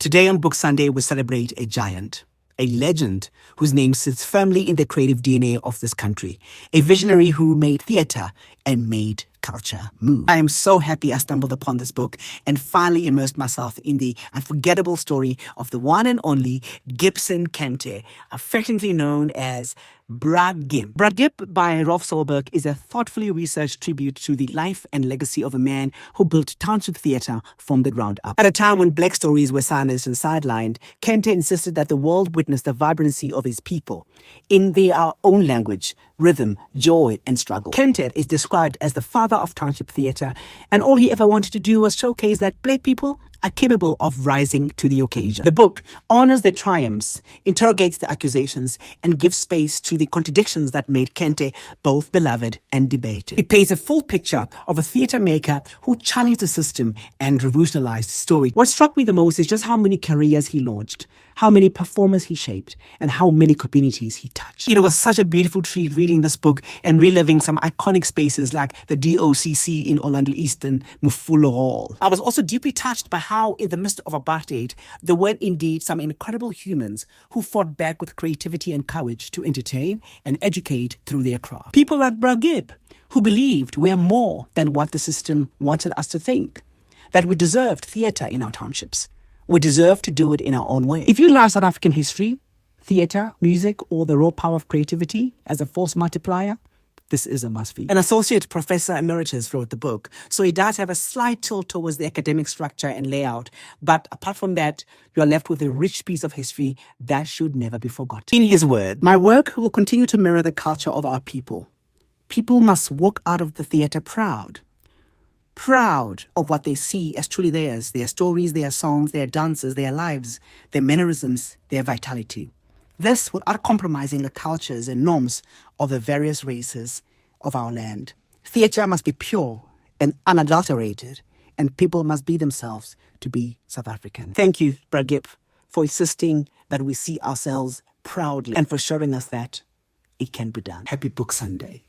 Today on Book Sunday, we celebrate a giant, a legend whose name sits firmly in the creative DNA of this country, a visionary who made theatre and made culture move. I am so happy I stumbled upon this book and finally immersed myself in the unforgettable story of the one and only Gibson Kente, affectionately known as Brad Gimp. Brad Gimp by Rolf Solberg is a thoughtfully researched tribute to the life and legacy of a man who built township theatre from the ground up. At a time when black stories were silenced and sidelined, Kente insisted that the world witness the vibrancy of his people in their own language, rhythm, joy, and struggle. Kente is described as the father of township theatre, and all he ever wanted to do was showcase that black people are capable of rising to the occasion. The book honors the triumphs, interrogates the accusations, and gives space to the contradictions that made Kente both beloved and debated. It paints a full picture of a theatre maker who challenged the system and revolutionized story. What struck me the most is just how many careers he launched, how many performers he shaped, and how many communities he touched. It was such a beautiful treat reading this book and reliving some iconic spaces like the DOCC in Orlando East and Mufullo Hall. I was also deeply touched by how, in the midst of apartheid, there were indeed some incredible humans who fought back with creativity and courage to entertain and educate through their craft. People like Brad Gimp, who believed we are more than what the system wanted us to think, that we deserved theatre in our townships. We deserve to do it in our own way. If you love South African history, theatre, music, or the raw power of creativity as a force multiplier, this is a must-read. An associate professor emeritus wrote the book, so it does have a slight tilt towards the academic structure and layout, but apart from that, you are left with a rich piece of history that should never be forgotten. In his word, my work will continue to mirror the culture of our people. People must walk out of the theatre proud of what they see as truly theirs, their stories, their songs, their dances, their lives, their mannerisms, their vitality. This without compromising the cultures and norms of the various races of our land. Theatre must be pure and unadulterated, and people must be themselves to be South African. Thank you, Brad Gimp, for insisting that we see ourselves proudly and for showing us that it can be done. Happy Book Sunday.